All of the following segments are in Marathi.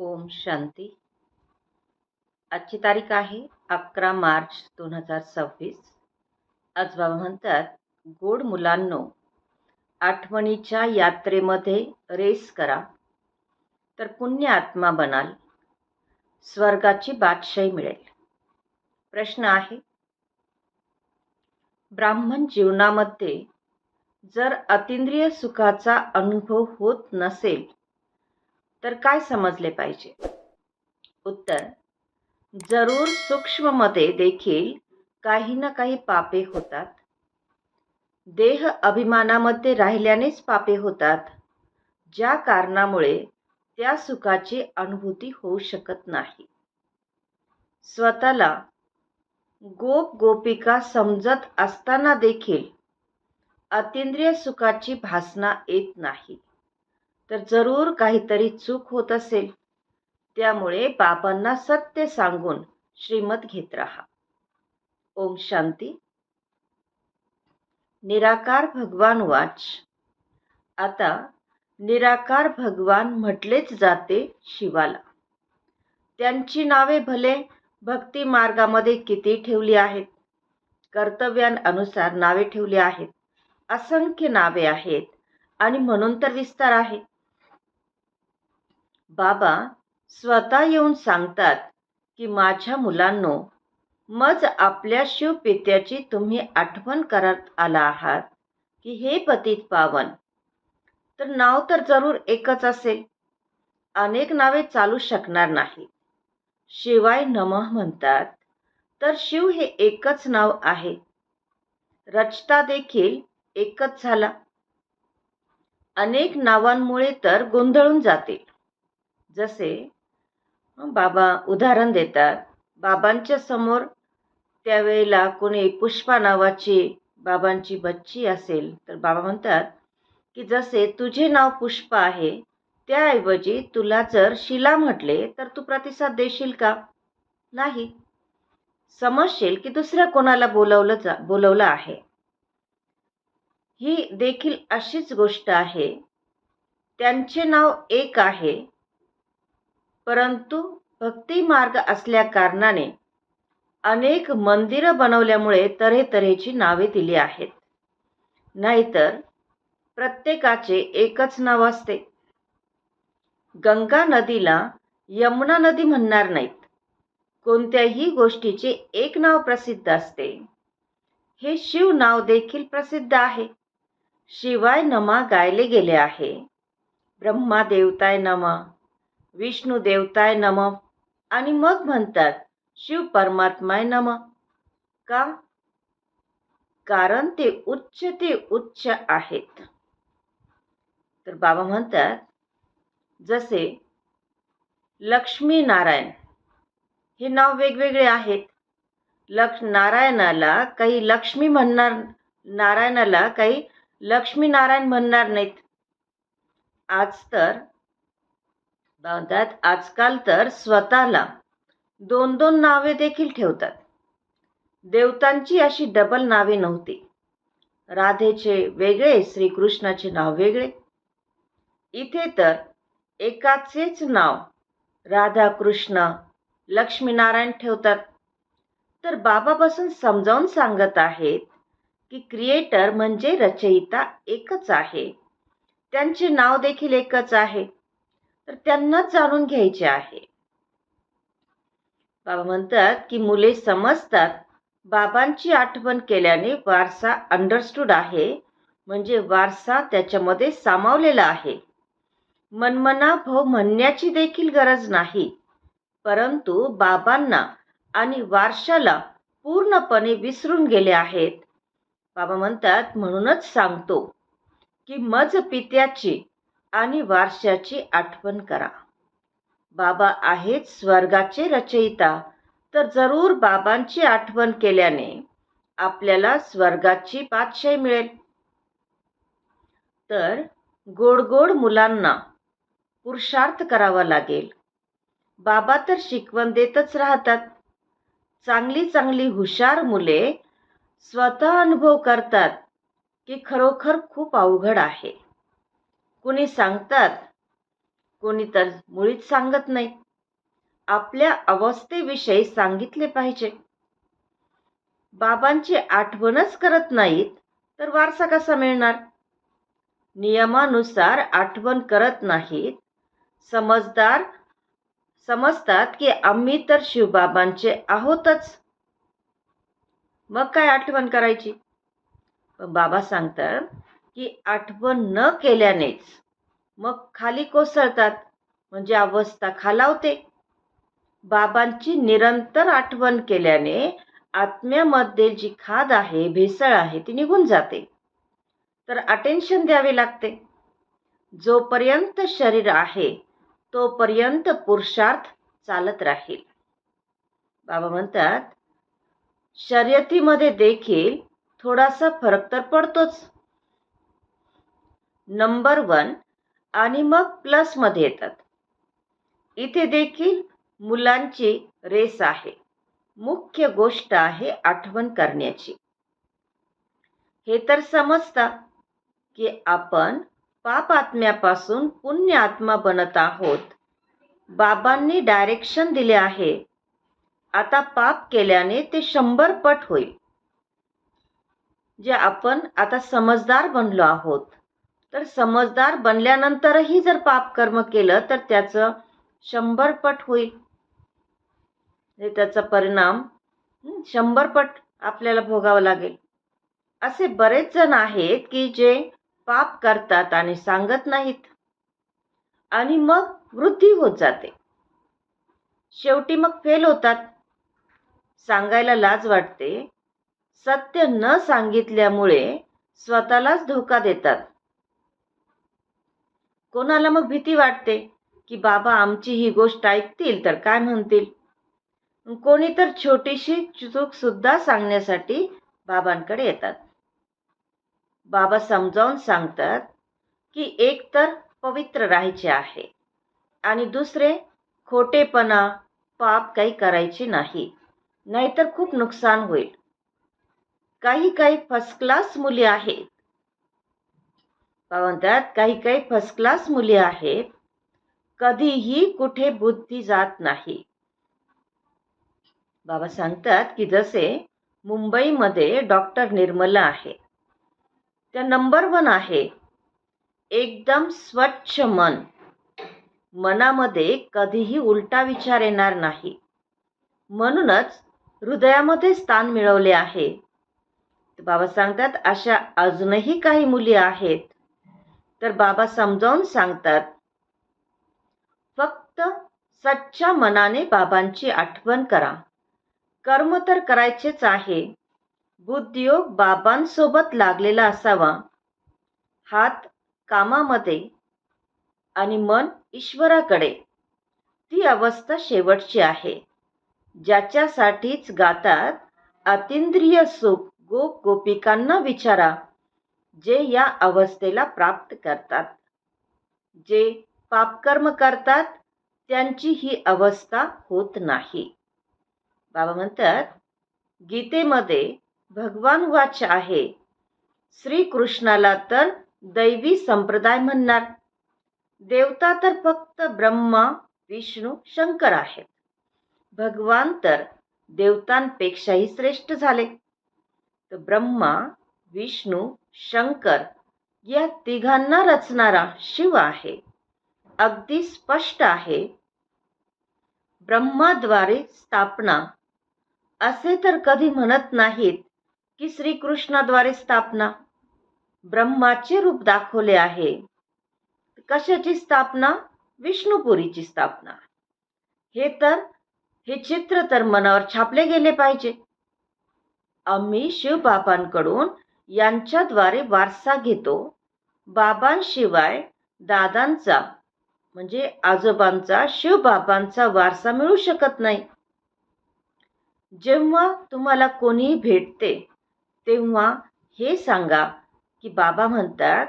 ओम शांती. आजची तारीख आहे 11 मार्च 2026. आज बाबा म्हणतात, गोड मुलांनो, आठवणीच्या यात्रेमध्ये रेस करा तर पुण्य आत्मा बनाल, स्वर्गाची बादशाही मिळेल. प्रश्न आहे, ब्राह्मण जीवनामध्ये जर अतिंद्रिय सुखाचा अनुभव होत नसेल तर काय समजले पाहिजे? उत्तर, जरूर सूक्ष्ममध्ये देखील काही ना काही पापे होतात. देह अभिमानामध्ये राहिल्यानेच पापे होतात, ज्या कारणामुळे त्या सुखाची अनुभूती होऊ शकत नाही. स्वतःला गोप गोपिका समजत असताना देखील अतिंद्रिय सुखाची भासना येत नाही, तर जरूर काहीतरी चूक होत असेल. त्यामुळे बाबांना सत्य सांगून श्रीमत घेत राहा. ओम शांती. निराकार भगवान वाच. आता निराकार भगवान म्हटलेच जाते शिवाला. त्यांची नावे भले भक्ती मार्गामध्ये किती ठेवली आहेत, कर्तव्यानुसार नावे ठेवली आहेत, असंख्य नावे आहेत आणि म्हणून तर विस्तार आहे. बाबा स्वतः येऊन सांगतात की माझ्या मुलांनो, मज आपल्या शिवपित्याची तुम्ही आठवण करत आला आहात की हे पतित पावन. तर नाव तर जरूर एकच असेल, अनेक नावे चालू शकणार नाही. शिवाय नमः म्हणतात तर शिव हे एकच नाव आहे. रचता देखील एकच झाला. अनेक नावांमुळे तर गोंधळून जाते. जसे बाबा उदाहरण देतात, बाबांच्या समोर त्यावेळेला कोणी पुष्पा नावाची बाबांची बच्ची असेल तर बाबा म्हणतात की जसे तुझे नाव पुष्पा आहे, त्याऐवजी तुला जर शिला म्हटले तर तू प्रतिसाद देशील का? नाही. समजशील की दुसऱ्या कोणाला बोलवलं आहे. ही देखील अशीच गोष्ट आहे. त्यांचे नाव एक आहे, परंतु भक्ती मार्ग असल्या कारणाने अनेक मंदिरं बनवल्यामुळे तऱ्हेतऱ्हेची नावे दिली आहेत. नाहीतर प्रत्येकाचे एकच नाव असते. गंगा नदीला यमुना नदी म्हणणार नाहीत. कोणत्याही गोष्टीचे एक नाव प्रसिद्ध असते. हे शिव नाव देखील प्रसिद्ध आहे. शिवाय नमा गायले गेले आहे. ब्रह्मा देवताय नमः, विष्णू देवताय नमः आणि मग म्हणतात शिव परमात्माय नमः. का? कारण ते उच्च आहेत. तर बाबा म्हणतात जसे लक्ष्मी नारायण हे नाव वेगवेगळे आहेत. नारायणाला काही लक्ष्मी म्हणणार, नारायणाला काही लक्ष्मी नारायण म्हणणार नाहीत. आजकाल तर स्वतःला दोन दोन नावे देखील ठेवतात. देवतांची अशी डबल नावे नव्हती. राधेचे वेगळे, श्रीकृष्णाचे नाव वेगळे. इथे तर एकाचेच नाव राधा कृष्ण लक्ष्मीनारायण ठेवतात. तर बाबापासून समजावून सांगत आहेत की क्रिएटर म्हणजे रचयिता एकच आहे. त्यांचे नाव देखील एकच आहे. तर त्यांनाच जाणून घ्यायचे आहे. बाबा म्हणतात की मुले समजतात बाबांची आठवण केल्याने वारसा अंडरस्टूड आहे, म्हणजे वारसा त्याच्यामध्ये सामावलेला आहे. मनमना भाऊ म्हणण्याची देखील गरज नाही, परंतु बाबांना आणि वारशाला पूर्णपणे विसरून गेले आहेत. बाबा म्हणतात म्हणूनच सांगतो की मज पित्याची आणि वारशाची आठवण करा. बाबा आहेत स्वर्गाचे रचयिता, तर जरूर बाबांची आठवण केल्याने आपल्याला स्वर्गाची बादशाही मिळेल. तर गोड गोड मुलांना पुरुषार्थ करावा लागेल. बाबा तर शिकवण देतच राहतात. चांगली चांगली हुशार मुले स्वतः अनुभव करतात की खरोखर खूप अवघड आहे. कुणी सांगतात कोणी तर मुळीच सांगत नाही. आपल्या अवस्थेविषयी सांगितले पाहिजे. बाबांची आठवणच करत नाहीत तर वारसा कसा मिळणार? नियमानुसार आठवण करत नाहीत. समजतात की आम्ही तर शिवबाबांचे आहोतच, मग काय आठवण करायची? पण बाबा सांगतात की आठवण न केल्यानेच मग खाली कोसळतात, म्हणजे अवस्था खालावते. बाबांची निरंतर आठवण केल्याने आत्म्यामध्ये जी खाद आहे, भेसळ आहे, ती निघून जाते. तर अटेन्शन द्यावे लागते. जोपर्यंत शरीर आहे तोपर्यंत पुरुषार्थ चालत राहील. बाबा म्हणतात शर्यतीमध्ये देखील थोडासा फरक तर पडतोच. नंबर 1 आणि मग प्लस मध्ये येतात. इथे देखील मुलांची रेस आहे. मुख्य गोष्ट आहे आठवण करण्याची. हे तर समजता की आपण पाप आत्म्यापासून पुण्य आत्मा बनत आहोत. बाबांनी डायरेक्शन दिले आहे. आता पाप केल्याने ते 100 पट होईल. जे आपण आता समजदार बनलो आहोत, तर समजदार बनल्यानंतरही जर पाप कर्म केलं तर त्याचं 100 पट होईल. त्याचा परिणाम 100 पट आपल्याला भोगावं लागेल. असे बरेच जण आहेत की जे पाप करतात आणि सांगत नाहीत, आणि मग वृद्धी होत जाते. शेवटी मग फेल होतात. सांगायला लाज वाटते. सत्य न सांगितल्यामुळे स्वतःलाच धोका देतात. कोणाला मग भीती वाटते की बाबा आमची ही गोष्ट ऐकतील तर काय म्हणतील. कोणी तर छोटीशी चूक सुद्धा सांगण्यासाठी बाबांकडे येतात. बाबा समजावून सांगतात की एक तर पवित्र राहायचे आहे आणि दुसरे खोटेपणा, पाप काही करायचे नाही, नाहीतर खूप नुकसान होईल. काही फर्स्ट क्लास मुली आहेत. म्हणतात काही फर्स्ट क्लास मुली आहेत, कधीही कुठे बुद्धी जात नाही. बाबा सांगतात की जसे मुंबईमध्ये डॉक्टर निर्मला आहे, त्या नंबर 1 आहे. एकदम स्वच्छ मन, मनामध्ये कधीही उलटा विचार येणार नाही. म्हणूनच हृदयामध्ये स्थान मिळवले आहे. बाबा सांगतात अशा अजूनही काही मुली आहेत. तर बाबा समजावून सांगतात फक्त सच्च्या मनाने बाबांची आठवण करा. कर्म तर करायचेच आहे. बुद्धियोग बाबांसोबत लागलेला असावा. हात कामामध्ये आणि मन ईश्वराकडे. ती अवस्था शेवटची आहे, ज्याच्यासाठीच गातात अतींद्रिय सुख गोपिकांना विचारा, जे या अवस्थेला प्राप्त करतात. जे पापकर्म करतात त्यांची ही अवस्था होत नाही. बाबा म्हणतात गीतेमध्ये भगवान वाच आहे, श्रीकृष्णाला तर दैवी संप्रदाय म्हणणार. देवता तर फक्त ब्रह्मा, विष्णू, शंकर आहेत. भगवान तर देवतांपेक्षाही श्रेष्ठ झाले. तर ब्रह्मा, विष्णू, शंकर या तिघांना रचणारा शिव आहे. अगदी स्पष्ट आहे. ब्रह्माद्वारे स्थापना असे तर कधी म्हणत नाहीत की श्रीकृष्णाद्वारे स्थापना. ब्रह्माचे रूप दाखवले आहे. कशाची स्थापना? विष्णुपुरीची स्थापना. हे चित्र तर मनावर छापले गेले पाहिजे. आम्ही शिवबाबांकडून यांच्याद्वारे वारसा घेतो. बाबांशिवाय दादांचा म्हणजे आजोबांचा, शिवबाबांचा वारसा मिळू शकत नाही. जेव्हा तुम्हाला कोणी भेटते तेव्हा हे सांगा की बाबा म्हणतात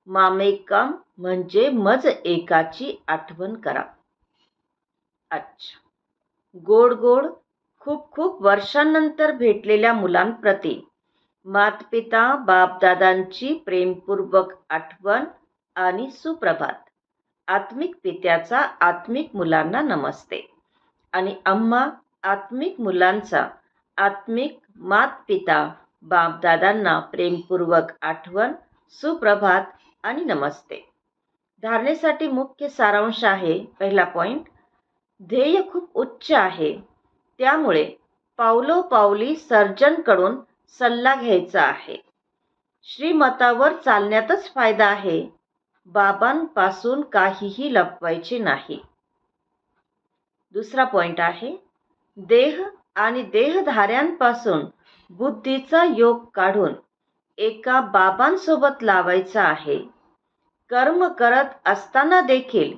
मामेकम म्हणजे मज एकाची आठवण करा. अच्छा. गोड गोड खूप वर्षांनंतर भेटलेल्या मुलांप्रती मातपिता बापदादांची प्रेमपूर्वक आठवण आणि सुप्रभात. आत्मिक पित्याचा आत्मिक मुलांना नमस्ते आणि आम्हा आत्मिक मुलांचा आत्मिक मात पिता बापदादांना प्रेमपूर्वक आठवण, सुप्रभात आणि नमस्ते. धारणेसाठी मुख्य सारांश आहे. पहिला पॉइंट, ध्येय खूप उच्च आहे, त्यामुळे पावलोपावली सर्जनकडून सल्ला घ्यायचा आहे. श्रीमतावर चालण्यातच फायदा आहे, बाबांपासून काहीही लपवायचे नाही. दुसरा पॉइंट आहे, देह आणि देहधाऱ्यांपासून बुद्धीचा योग काढून एका बाबांसोबत लावायचा आहे. कर्म करत असताना देखील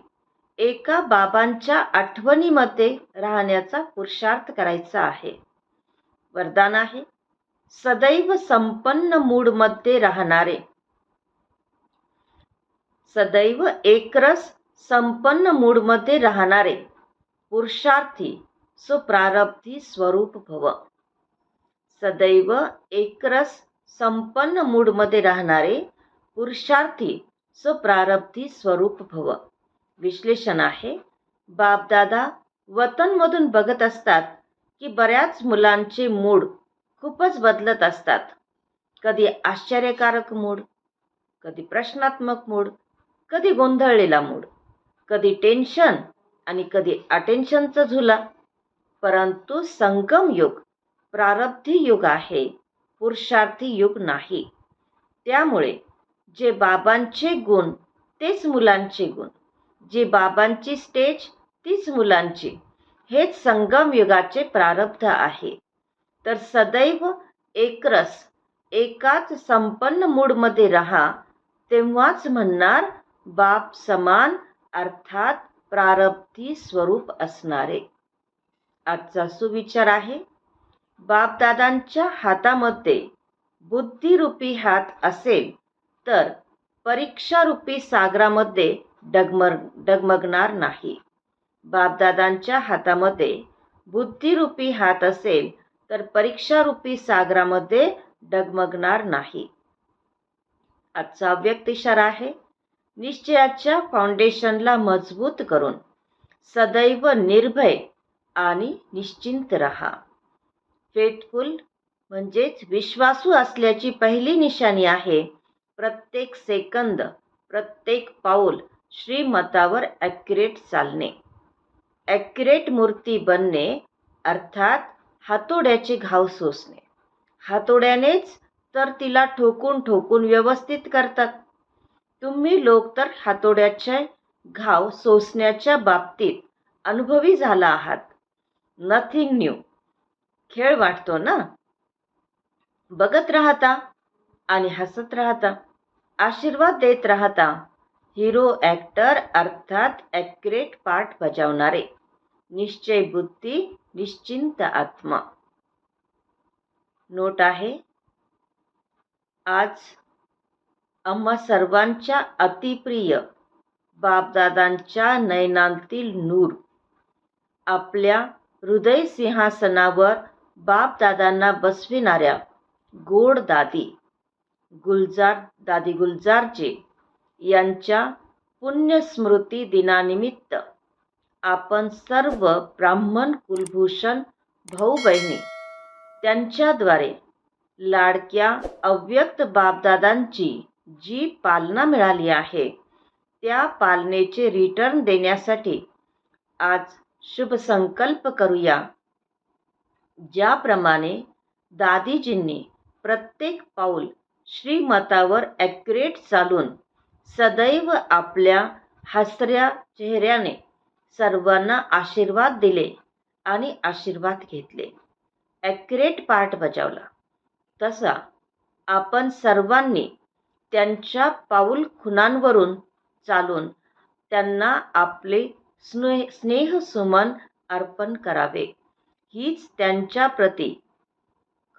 एका बाबांच्या आठवणीमध्ये राहण्याचा पुरुषार्थ करायचा आहे. वरदान आहे, सदैव संपन्न मूडमध्ये राहणारे, सदैव एकरस संपन्न मूडमध्ये राहणारे पुरुषार्थी सुप्रारब्धी स्वरूप भव. सदैव एकरस संपन्न मूडमध्ये राहणारे पुरुषार्थी सुप्रारब्धी स्वरूप भव. विश्लेषण आहे, बापदादा वतनमधून बघत असतात की बऱ्याच मुलांचे मूड खूपच बदलत असतात. कधी आश्चर्यकारक मूड, कधी प्रश्नात्मक मूड, कधी गोंधळलेला मूड, कधी टेन्शन आणि कधी अटेन्शनचा झुला. परंतु संगम युग प्रारब्धी युग आहे, पुरुषार्थी युग नाही. त्यामुळे जे बाबांचे गुण तेच मुलांचे गुण, जे बाबांची स्टेज तीच मुलांची, हेच संगम युगाचे प्रारब्ध आहे. तर सदैव एकरस एकाच संपन्न मूडमध्ये राहा, तेव्हाच म्हणणार बाप समान, अर्थात प्रारब्धी स्वरूप असणारे. आजचा सुविचार आहे, बापदादांच्या हातामध्ये बुद्धिरूपी हात असेल तर परीक्षारूपी सागरामध्ये डगमगणार नाही. बापदादांच्या हातामध्ये बुद्धिरूपी हात असेल तर परीक्षारूपी सागरामध्ये डगमगणार नाही. आजचा अव्यक्त इशारा आहे, निश्चयाच्या फाउंडेशनला मजबूत करून सदैव निर्भय आणि निश्चिंत रहा. फेथफुल म्हणजेच विश्वासू असल्याची पहिली निशाणी आहे प्रत्येक सेकंद, प्रत्येक पाऊल श्रीमतावर ॲक्युरेट चालणे. ॲक्युरेट मूर्ती बनणे अर्थात हातोड्याचे घाव सोसणे. हातोड्यानेच तर तिला ठोकून ठोकून व्यवस्थित करतात. तुम्ही लोक तर हातोड्याचे घाव सोसण्याच्या बाबतीत अनुभवी झाला आहात. Nothing new. खेळ वाटतो ना? बघत राहता आणि हसत राहता, आशीर्वाद देत राहता. हिरो ॲक्टर अर्थात ॲक्युरेट पार्ट बजावणारे. निश्चय बुद्धी, निश्चिंत आत्मा. नोट आहे, आज आम्हा सर्वांच्या अतिप्रिय बापदादांच्या नयनांतील नूर, आपल्या हृदय सिंहासनावर बापदादांना बसविणाऱ्या गोड दादी गुलजारजी यांच्या पुण्यस्मृती दिनानिमित्त आपण सर्व ब्राह्मण कुलभूषण भाऊ बहिणी त्यांच्याद्वारे लाडक्या अव्यक्त बापदादांची जी पालना मिळाली आहे, त्या पालनेचे रिटर्न देण्यासाठी आज शुभ संकल्प करूया. ज्याप्रमाणे दादीजींनी प्रत्येक पाऊल श्रीमतावर ॲक्युरेट चालून सदैव आपल्या हसऱ्या चेहऱ्याने सर्वांना आशीर्वाद दिले आणि आशीर्वाद घेतले, ॲक्युरेट पार्ट बजावला, तसा आपण सर्वांनी त्यांच्या पाऊल खुणांवरून चालून त्यांना आपले स्नेहसुमन अर्पण करावे. हीच त्यांच्याप्रती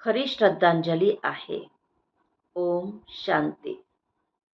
खरी श्रद्धांजली आहे. ओम शांती.